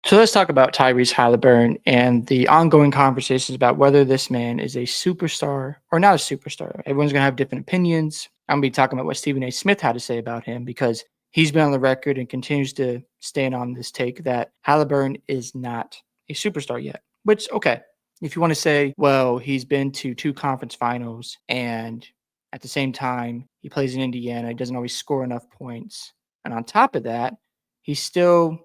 So let's talk about Tyrese Haliburton and the ongoing conversations about whether this man is a superstar or not a superstar. Everyone's going to have different opinions. I'm going to be talking about what Stephen A. Smith had to say about him because he's been on the record and continues to stand on this take that Haliburton is not a superstar yet. Which, okay, if you want to say, well, he's been to two conference finals and at the same time he plays in Indiana, he doesn't always score enough points. And on top of that, he's still,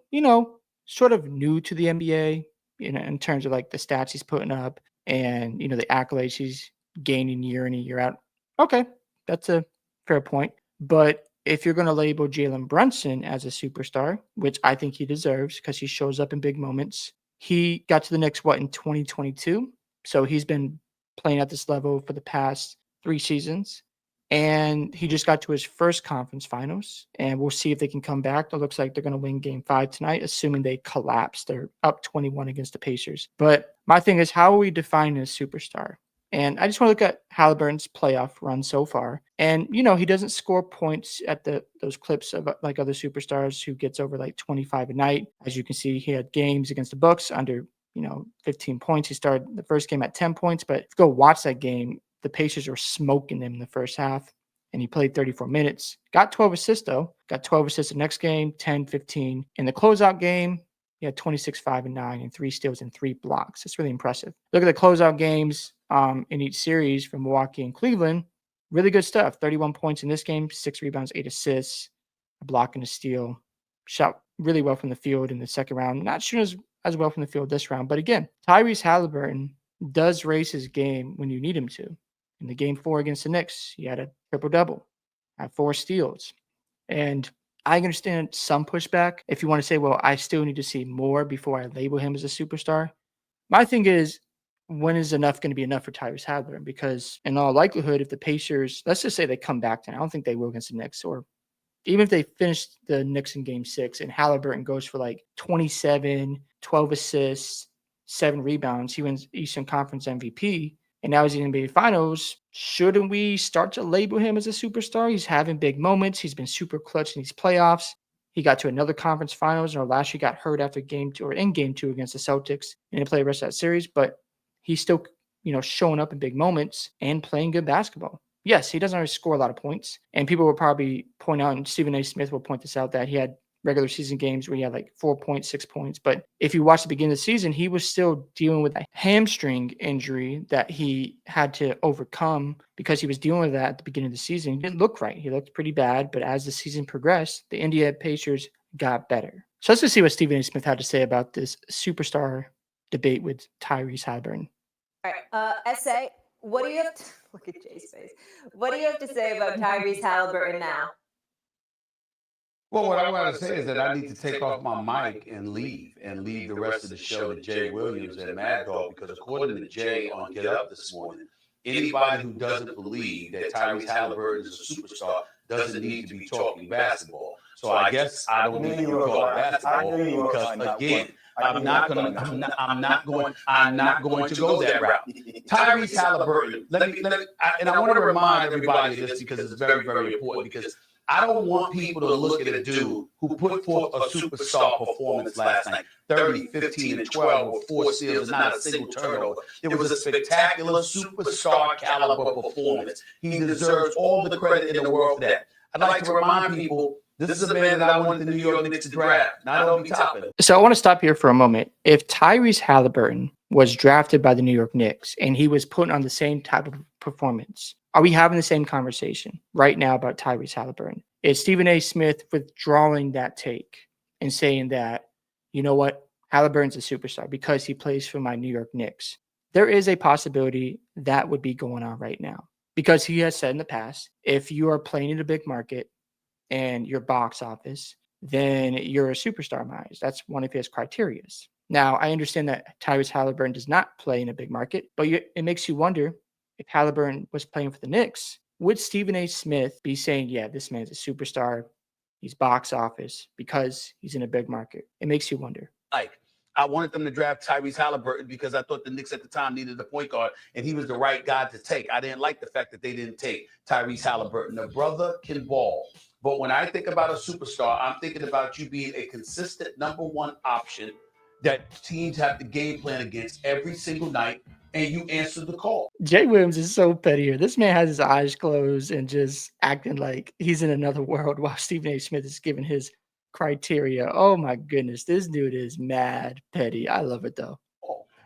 sort of new to the NBA, in terms of like the stats he's putting up and the accolades he's gaining year in and year out. Okay, that's a fair point. But if you're going to label Jalen Brunson as a superstar, which I think he deserves because he shows up in big moments, he got to the Knicks in 2022. So he's been playing at this level for the past 3 seasons. And he just got to his first conference finals, and we'll see if they can come back. It looks like they're going to win game 5 tonight, assuming they collapse. They're up 21 against the Pacers. But my thing is, how are we defining a superstar? And I just want to look at Halliburton's playoff run so far. And, he doesn't score points at those clips of like other superstars who gets over like 25 a night. As you can see, he had games against the Bucks under, 15 points. He started the first game at 10 points. But if you go watch that game, the Pacers were smoking him in the first half, and he played 34 minutes. Got 12 assists, though. Got 12 assists the next game, 10, 15. In the closeout game, he had 26, 5, and 9, and 3 steals and 3 blocks. It's really impressive. Look at the closeout games in each series from Milwaukee and Cleveland. Really good stuff. 31 points in this game, 6 rebounds, 8 assists, a block and a steal. Shot really well from the field in the second round. Not shooting as well from the field this round. But again, Tyrese Haliburton does raise his game when you need him to. In the game 4 against the Knicks, he had a triple-double, had 4 steals. And I understand some pushback. If you want to say, well, I still need to see more before I label him as a superstar. My thing is, when is enough going to be enough for Tyrese Haliburton? Because in all likelihood, if the Pacers, let's just say they come back tonight, I don't think they will against the Knicks, or even if they finish the Knicks in game 6 and Haliburton goes for like 27, 12 assists, 7 rebounds, he wins Eastern Conference MVP. And now he's in the NBA Finals. Shouldn't we start to label him as a superstar? He's having big moments. He's been super clutch in these playoffs. He got to another conference finals, and last year got hurt after game 2 or in game 2 against the Celtics, and didn't play the rest of that series. But he's still, showing up in big moments and playing good basketball. Yes, he doesn't always score a lot of points, and people will probably point out, and Stephen A. Smith will point this out, that he had regular season games where he had like 4 points, 6 points. But if you watch the beginning of the season, he was still dealing with a hamstring injury that he had to overcome because he was dealing with that at the beginning of the season. He didn't look right. He looked pretty bad. But as the season progressed, the Indiana Pacers got better. So let's just see what Stephen A. Smith had to say about this superstar debate with Tyrese Haliburton. All right. SA, what do you have to look at Jay's face? What do you have to say about Tyrese Haliburton now? Well, what I want to say is that I need to take off my mic and leave the rest of the show to Jay Williams and Mad Dog, because according to Jay on Get Up this morning, anybody who doesn't believe that Tyrese Haliburton is a superstar doesn't need to be talking basketball. So I guess I don't need to talk basketball because, again, I'm not going to go that route. Tyrese Haliburton, and I want to remind everybody of this because it's very, very important, because I don't want people to look at a dude who put forth a superstar performance last night. 30, 15, and 12 with 4 steals and not a single turnover. It was a spectacular superstar caliber performance. He deserves all the credit in the world for that. I'd like to remind people, this is a man that I wanted the New York Knicks to draft, not Obi Toppin. So I want to stop here for a moment. If Tyrese Haliburton was drafted by the New York Knicks and he was put on the same type of performance, are we having the same conversation right now about Tyrese Haliburton? Is Stephen A. Smith withdrawing that take and saying that, you know what, Haliburton's a superstar because he plays for my New York Knicks? There is a possibility that would be going on right now, because he has said in the past, if you are playing in a big market and your box office, then you're a superstar in my eyes. That's one of his criteria. Now, I understand that Tyrese Haliburton does not play in a big market, but it makes you wonder, if Haliburton was playing for the Knicks, would Stephen A. Smith be saying, yeah, this man's a superstar, he's box office because he's in a big market? It makes you wonder. I wanted them to draft Tyrese Haliburton because I thought the Knicks at the time needed a point guard, and he was the right guy to take. I didn't like the fact that they didn't take Tyrese Haliburton. The brother can ball. But when I think about a superstar, I'm thinking about you being a consistent number 1 option that teams have to game plan against every single night, and you answer the call. Jay Williams is so petty here. This man has his eyes closed and just acting like he's in another world while Stephen A. Smith is giving his criteria. Oh my goodness, this dude is mad petty. I love it though.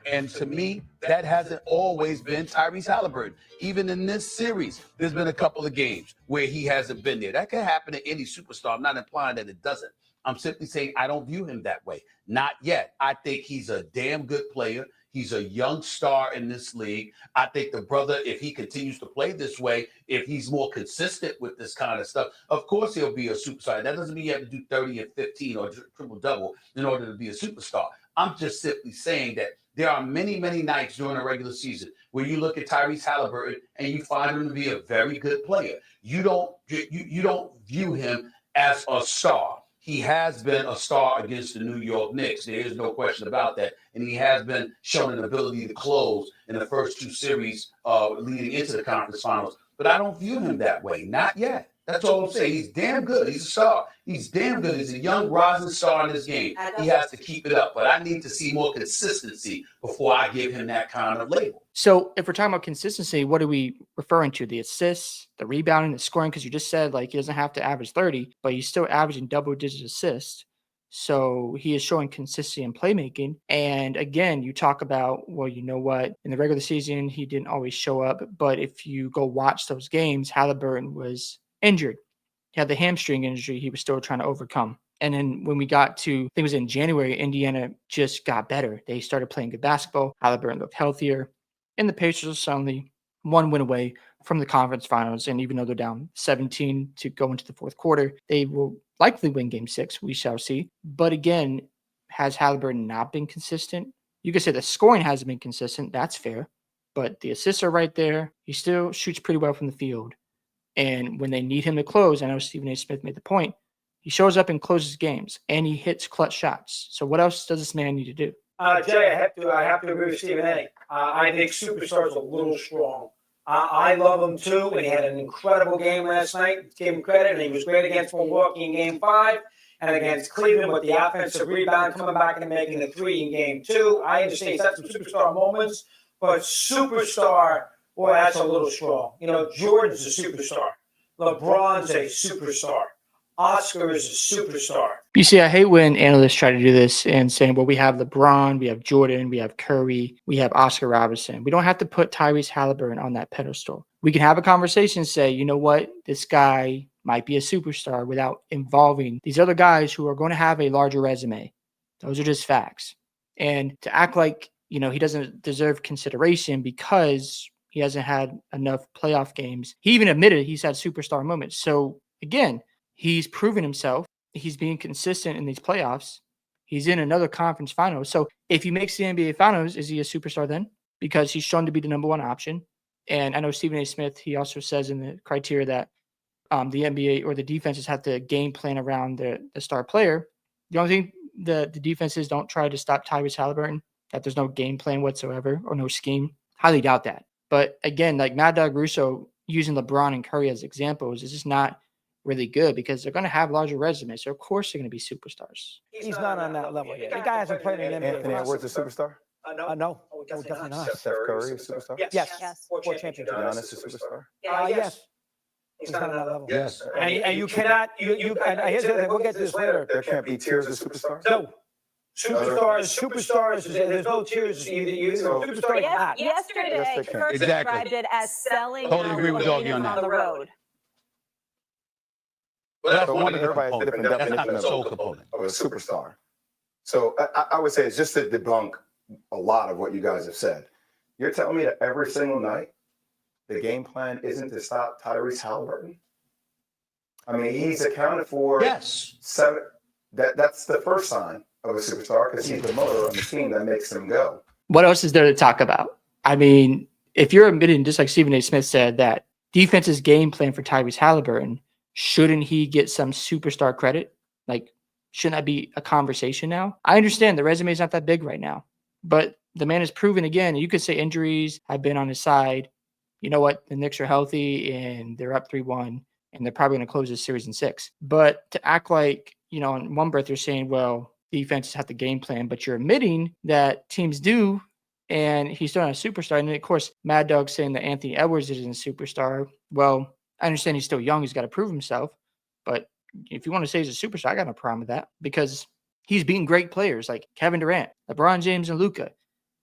And to me, that hasn't always been Tyrese Haliburton. Even in this series, there's been a couple of games where he hasn't been there. That can happen to any superstar. I'm not implying that it doesn't. I'm simply saying I don't view him that way. Not yet. I think he's a damn good player. He's a young star in this league. I think the brother, if he continues to play this way, if he's more consistent with this kind of stuff, of course he'll be a superstar. That doesn't mean you have to do 30 and 15 or triple-double in order to be a superstar. I'm just simply saying that there are many, many nights during the regular season where you look at Tyrese Haliburton and you find him to be a very good player. You don't view him as a star. He has been a star against the New York Knicks. There is no question about that. And he has been shown an ability to close in the first two series leading into the conference finals. But I don't view him that way. Not yet. That's all I'm saying. He's damn good. He's a star. He's damn good. He's a young rising star in this game. He has to keep it up. But I need to see more consistency before I give him that kind of label. So if we're talking about consistency, what are we referring to? The assists, the rebounding, the scoring? Because you just said like he doesn't have to average 30, but he's still averaging double-digit assists. So he is showing consistency in playmaking. And again, you talk about, well, you know what? In the regular season, he didn't always show up. But if you go watch those games, Haliburton was injured. He had the hamstring injury he was still trying to overcome. And then when we got to, I think it was in January, Indiana just got better. They started playing good basketball. Haliburton looked healthier. And the Pacers are suddenly one win away from the conference finals. And even though they're down 17 to go into the fourth quarter, they will likely win game 6. We shall see. But again, has Haliburton not been consistent? You could say the scoring hasn't been consistent. That's fair. But the assists are right there. He still shoots pretty well from the field. And when they need him to close, I know Stephen A. Smith made the point, he shows up and closes games, and he hits clutch shots. So what else does this man need to do? Jay, I have to agree with Stephen A. I think Superstar's a little strong. I love him too, and he had an incredible game last night. Give him credit, and he was great against Milwaukee in Game 5 and against Cleveland with the offensive rebound, coming back and making the 3 in Game 2. I understand he's had some superstar moments, but superstar, boy, that's a little strong. You know, Jordan's a superstar. LeBron's a superstar. Oscar is a superstar. You see, I hate when analysts try to do this and saying, well, we have LeBron, we have Jordan, we have Curry, we have Oscar Robertson. We don't have to put Tyrese Haliburton on that pedestal. We can have a conversation and say, you know what, this guy might be a superstar without involving these other guys who are going to have a larger resume. Those are just facts. And to act like, you know, he doesn't deserve consideration because he hasn't had enough playoff games. He even admitted he's had superstar moments. So again, he's proven himself. He's being consistent in these playoffs. He's in another conference final. So if he makes the NBA finals, is he a superstar then? Because he's shown to be the number one option. And I know Stephen A. Smith, he also says in the criteria that the NBA or the defenses have to game plan around the star player. The only thing the defenses don't try to stop Tyrese Haliburton, that there's no game plan whatsoever or no scheme. Highly doubt that. But again, like Mad Dog Russo using LeBron and Curry as examples is just not really good because they're going to have larger resumes. So of course they're going to be superstars. He's not on that level yet. The guy hasn't played in the NBA. Anthony Edwards a superstar? No. Definitely not. Steph Curry a superstar? Yes. 4 championships. Giannis a superstar? Yes. He's not on that level. Yes. And you cannot, and here's the thing, we'll get to this later. There can't be tiers of superstars? No. Superstars, there's no tiers. Either superstar or not. Yesterday, Yes, they can. Kirk Exactly. described it as selling Totally agree with out Doggy on on that. the road. But that's So one one of of the everybody has a components. different That's not definition the of sole component. a superstar. So I would say it's just to debunk a lot of what you guys have said. You're telling me that every single night the game plan isn't to stop Tyrese Haliburton? I mean, he's accounted for Yes. 7. That's the first sign of a superstar because he's the motor on the team that makes them go. What else is there to talk about? I mean, if you're admitting, just like Stephen A. Smith said, that defense's game plan for Tyrese Haliburton, shouldn't he get some superstar credit? Like, shouldn't that be a conversation now? I understand the resume is not that big right now, but the man has proven again, you could say injuries have been on his side. You know what? The Knicks are healthy and they're up 3-1 and they're probably going to close this series in 6. But to act like, you know, in one breath you're saying, well, defenses have to game plan, but you're admitting that teams do, and he's still not a superstar. And of course, Mad Dog saying that Anthony Edwards isn't a superstar. Well, I understand he's still young. He's got to prove himself. But if you want to say he's a superstar, I got no problem with that because he's beating great players like Kevin Durant, LeBron James, and Luka,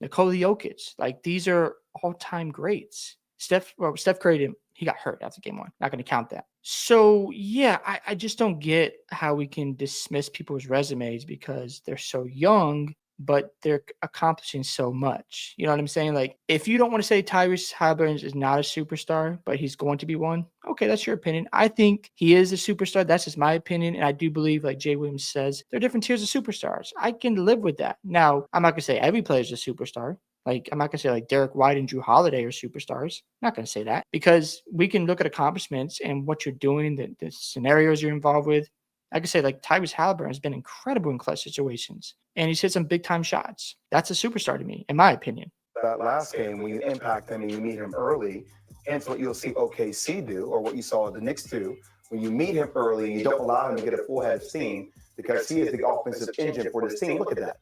Nikola Jokic. Like, these are all-time greats. Steph Curry, he got hurt after game 1. Not going to count that. So, yeah, I just don't get how we can dismiss people's resumes because they're so young, but they're accomplishing so much. You know what I'm saying? Like, if you don't want to say Tyrese Haliburton is not a superstar, but he's going to be one, okay, that's your opinion. I think he is a superstar. That's just my opinion. And I do believe, like Jay Williams says, there are different tiers of superstars. I can live with that. Now, I'm not going to say every player is a superstar. Like, I'm not going to say like Derek White and Drew Holiday are superstars. I'm not going to say that because we can look at accomplishments and what you're doing, the scenarios you're involved with. I could say like Tyrese Haliburton has been incredible in clutch situations and he's hit some big time shots. That's a superstar to me, in my opinion. That last game, when you impact him and you meet him early, hence what you'll see OKC do, or what you saw the Knicks do. When you meet him early and you don't allow him to get a full head of steam because he is the offensive engine for this team. Look at that.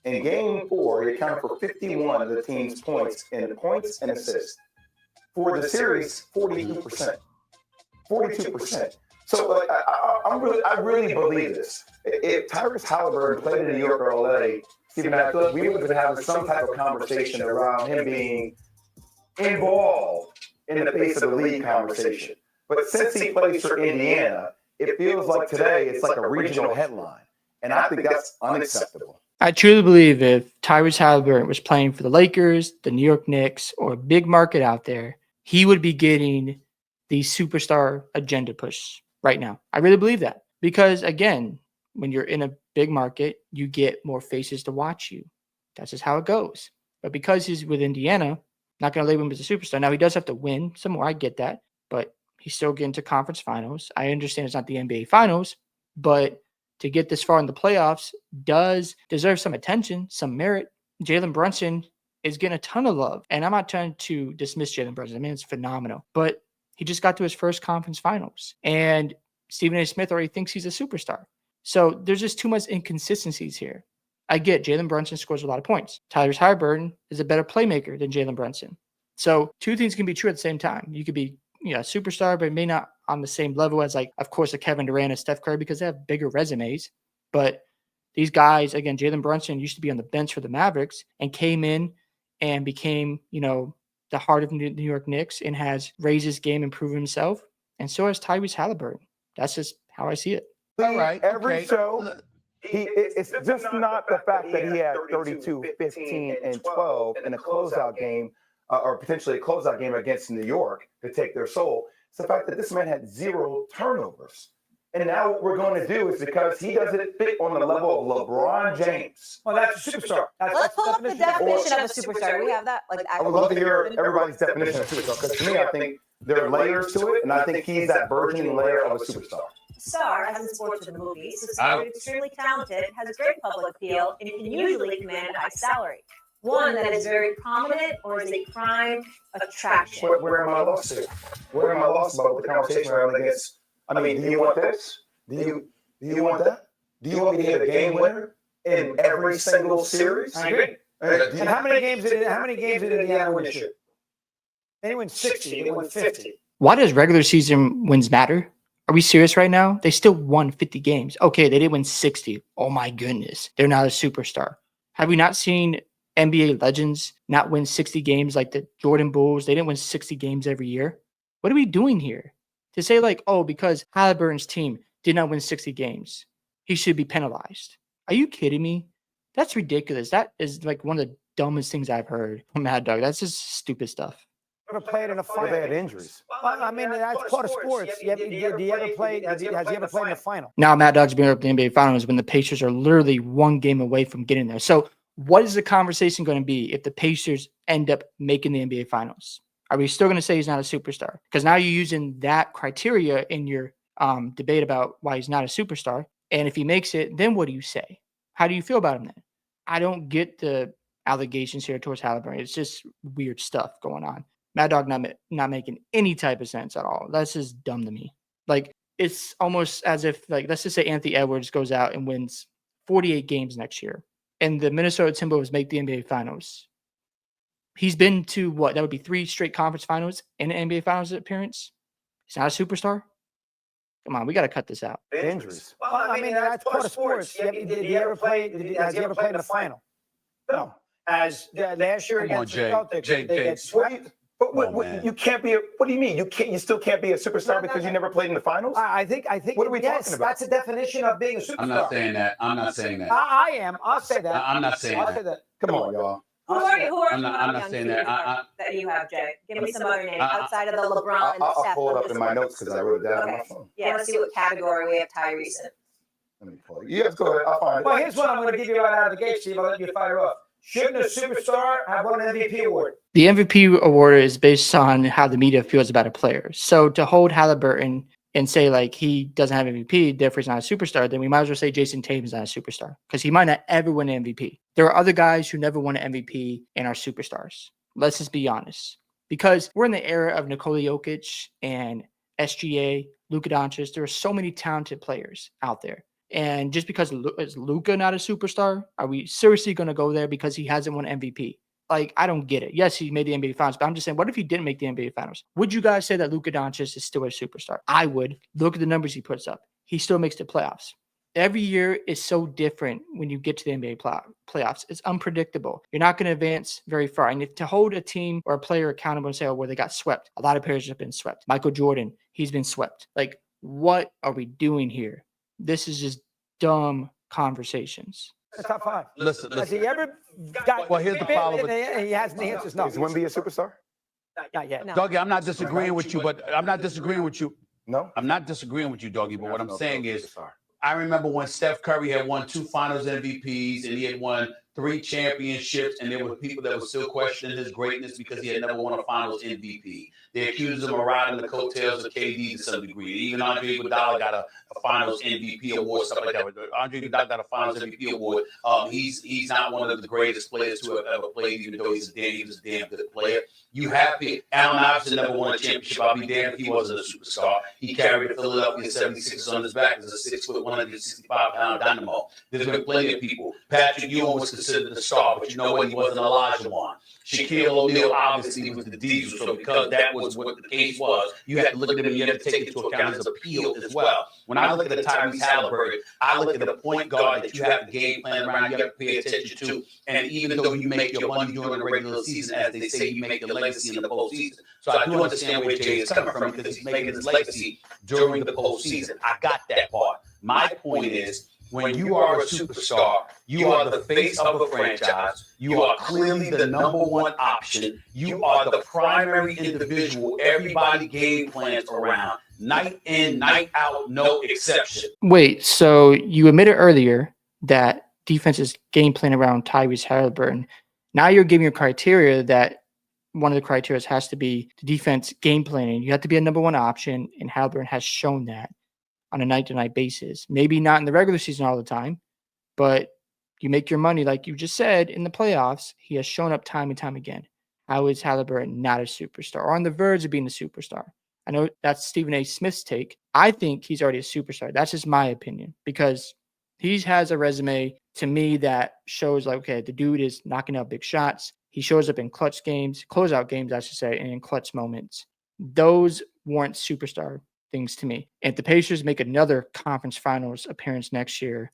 In game 4, he accounted for 51 of the team's points and assists. For the series, 42%. 42%. So like, I really believe this. If Tyrese Haliburton played in New York or LA, Stephen, I feel like we would have been having some type of conversation around him being involved in the face of the league conversation. But since he plays for Indiana, it feels like today it's like a regional headline. And I think that's unacceptable. I truly believe if Tyrese Haliburton was playing for the Lakers, the New York Knicks, or a big market out there, he would be getting the superstar agenda push right now. I really believe that because, again, when you're in a big market, you get more faces to watch you. That's just how it goes. But because he's with Indiana, not going to label him as a superstar. Now, he does have to win some more. I get that. But he's still getting to conference finals. I understand it's not the NBA finals, but to get this far in the playoffs does deserve some attention, some merit. Jalen Brunson is getting a ton of love. And I'm not trying to dismiss Jalen Brunson. I mean, it's phenomenal. But he just got to his first conference finals. And Stephen A. Smith already thinks he's a superstar. So there's just too much inconsistencies here. I get Jalen Brunson scores a lot of points. Tyrese Haliburton is a better playmaker than Jalen Brunson. So two things can be true at the same time. You could be a superstar, but may not on the same level as, like, of course, a Kevin Durant and Steph Curry because they have bigger resumes. But these guys, again, Jalen Brunson used to be on the bench for the Mavericks and came in and became, the heart of New York Knicks and has raised his game and proven himself. And so has Tyrese Haliburton. That's just how I see it. All right. Every show, it's just not the fact that he had 32, 15, and 12 in a closeout game, or potentially a closeout game against New York to take their soul. It's the fact that this man had 0 turnovers. And now what we're going to do is because he doesn't fit on the level of LeBron James. Well, that's a superstar. Let's pull up the definition of a superstar. Do we have that? I would love to hear everybody's definition of superstar because to me, I think there are layers to it, and I think he's that burgeoning layer of a superstar. Star has a sports and movies, is extremely talented, has a great public appeal, and can usually command a high salary. One that is very prominent or is a prime attraction. Where am I lost to? Where am I lost about the conversation we're having against? I mean, do you want this? Do you want that? Do you want me to hit a game winner in every single series? I agree. And how many games did Indiana win this year? They didn't win 60. They won 50. Why does regular season wins matter? Are we serious right now? They still won 50 games. Okay, they didn't win 60. Oh my goodness. They're not a superstar. Have we not seen NBA legends not win 60 games like the Jordan Bulls? They didn't win 60 games every year. What are we doing here? To say like, oh, because Haliburton's team did not win 60 games, he should be penalized. Are you kidding me? That's ridiculous. That is like one of the dumbest things I've heard from Mad Dog. That's just stupid stuff. Ever played in a final? They had injuries. Well, I mean, that's part of sports. Has he ever played in the final? Now Mad Dog's bringing up the NBA Finals when the Pacers are literally one game away from getting there. So what is the conversation going to be if the Pacers end up making the NBA Finals? Are we still going to say he's not a superstar? Because now you're using that criteria in your debate about why he's not a superstar. And if he makes it, then what do you say? How do you feel about him then? I don't get the allegations here towards Haliburton. It's just weird stuff going on. Mad Dog not making any type of sense at all. That's just dumb to me. Like, it's almost as if, like, let's just say Anthony Edwards goes out and wins 48 games next year, and the Minnesota Timberwolves make the NBA Finals. He's been to what? That would be 3 straight conference finals and an NBA Finals appearance. He's not a superstar. Come on, we got to cut this out. Injuries. Well, I mean, that's part of sports. Did he ever play? Has he ever played in the final? No. As last year against the Celtics, they get swept. But you can't be. What do you mean? You still can't be a superstar because you never played in the finals? I think. What are we talking about? That's a definition of being a superstar. I'm not saying that. I'm not saying that. I am. I'll say that. I'm not saying I'll that. say that. Come on, y'all. Who are I'm not saying that. that you have, Jay? Give me some other names outside of the LeBron and the I'll Steph. pull it up in my notes because I wrote it down on my phone. Yeah, let's see what category we have Tyrese in. Let me pull it. You guys go ahead. I'll find it. Well, here's what I'm going to give you right out of the gate, Steve. I'll let you fire off. Shouldn't a superstar have won an MVP award? The MVP award is based on how the media feels about a player. So to hold Haliburton and say like he doesn't have MVP, therefore he's not a superstar, then we might as well say Jason Tatum's not a superstar because he might not ever win an MVP. There are other guys who never won an MVP and are superstars. Let's just be honest. Because we're in the era of Nikola Jokic and SGA, Luka Doncic. There are so many talented players out there. And just because is Luka not a superstar, are we seriously going to go there because he hasn't won MVP? Like, I don't get it. Yes, he made the NBA Finals, but I'm just saying, what if he didn't make the NBA Finals? Would you guys say that Luka Doncic is still a superstar? I would. Look at the numbers he puts up. He still makes the playoffs. Every year is so different when you get to the NBA playoffs. It's unpredictable. You're not going to advance very far. And if to hold a team or a player accountable and say, oh, well, they got swept. A lot of players have been swept. Michael Jordan, he's been swept. Like, what are we doing here? This is just dumb conversations. The top 5. Listen. Has he ever got? Well, here's the problem. He hasn't. The answer's no. Is Wemby a superstar? Not yet. No. Doggy, I'm not disagreeing with you, but I'm not disagreeing with you. No. I'm not disagreeing with you, Doggy, but what I'm saying is I remember when Steph Curry had won 2 finals MVPs and he had won 3 championships, and there were people that were still questioning his greatness because he had never won a finals MVP. They accused him of riding the coattails of KD to some degree. Even Andre Iguodala got a finals MVP award, stuff like that. Andre Iguodala got a finals MVP award. He's not one of the greatest players to have ever played, even though he was a damn good player. You have to. Allen Iverson never won a championship. I'll be damned if he wasn't a superstar. He carried the Philadelphia 76ers on his back as a 6', 165-pound dynamo. There's been plenty of people. Patrick Ewing was considered a star, but you know what? He wasn't Elijah Wan. Shaquille O'Neal obviously was the diesel, so because that was what the case was, you have to look at him and you have to take into account his appeal as well. When I look at a Tyrese Haliburton, I look at a point guard that you have to game plan around, you have to pay attention to, and even though you make your money during the regular season, as they say, you make your legacy in the postseason. So I do understand where Jay is coming from because he's making his legacy during the postseason. I got that part. My point is, when you are a superstar, you are the face of a franchise. You are clearly the number one option. You are the primary individual everybody game plans around. Night in, night out, no exception. Wait, so you admitted earlier that defenses game plan around Tyrese Haliburton. Now you're giving a criteria that one of the criteria has to be the defense game planning. You have to be a number one option, and Haliburton has shown that on a night-to-night basis. Maybe not in the regular season all the time, but you make your money, like you just said, in the playoffs. He has shown up time and time again. How is Haliburton not a superstar or on the verge of being a superstar? I know that's Stephen A. Smith's take. I think he's already a superstar. That's just my opinion because he has a resume to me that shows like, okay, the dude is knocking out big shots. He shows up in clutch games, closeout games, I should say, and in clutch moments. Those warrant superstar things to me. And if the Pacers make another conference finals appearance next year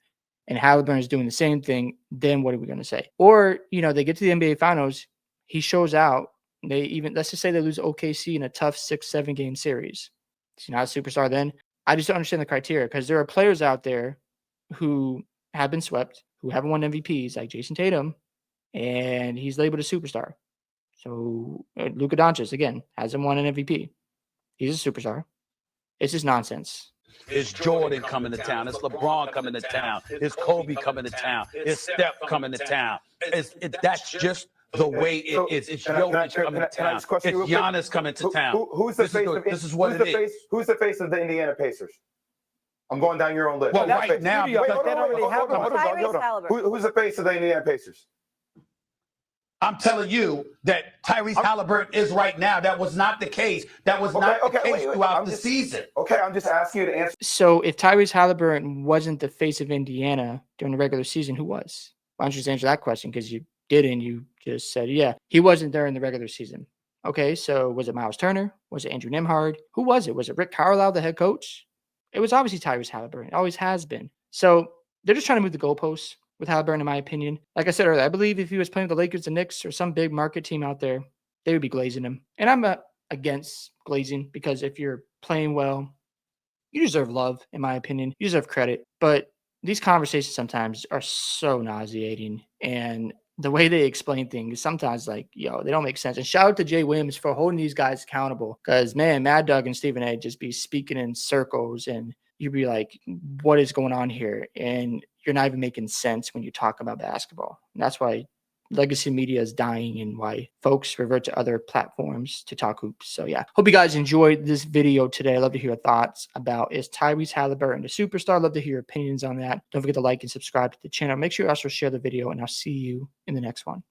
and Haliburton is doing the same thing, then what are we going to say? Or, they get to the NBA finals, he shows out. Let's just say they lose OKC in a tough 6-7 game series. Is he not a superstar then? I just don't understand the criteria because there are players out there who have been swept, who haven't won MVPs like Jason Tatum, and he's labeled a superstar. So Luka Doncic, again, hasn't won an MVP. He's a superstar. It's just nonsense. It's Jordan coming to town. It's LeBron coming to town. It's Kobe coming to town. It's Steph coming to town. That's just the way it is. It's Jokic coming to town. It's Giannis coming to town. Who's the face of this is what it is. Who's the face of the Indiana Pacers? I'm going down your own list. Well, right now, they don't really have one. Who's the face of the Indiana Pacers? I'm telling you that Tyrese Haliburton is right now. That was not the case. That was not the case throughout the season. Okay, I'm just asking you to answer. So if Tyrese Haliburton wasn't the face of Indiana during the regular season, who was? Why don't you just answer that question? Because you didn't. You just said, yeah, he wasn't there in the regular season. Okay, so was it Miles Turner? Was it Andrew Nembhard? Who was it? Was it Rick Carlisle, the head coach? It was obviously Tyrese Haliburton. It always has been. So they're just trying to move the goalposts with Haliburton, in my opinion. Like I said earlier, I believe if he was playing with the Lakers, the Knicks, or some big market team out there, they would be glazing him. And I'm against glazing because if you're playing well, you deserve love, in my opinion. You deserve credit. But these conversations sometimes are so nauseating. And the way they explain things, sometimes like, they don't make sense. And shout out to Jay Williams for holding these guys accountable. Because, man, Mad Doug and Stephen A just be speaking in circles. And you'd be like, what is going on here? And you're not even making sense when you talk about basketball. And that's why legacy media is dying and why folks revert to other platforms to talk hoops. So yeah, hope you guys enjoyed this video today. I'd love to hear your thoughts about, is Tyrese Haliburton a superstar? I'd love to hear your opinions on that. Don't forget to like and subscribe to the channel. Make sure you also share the video, and I'll see you in the next one.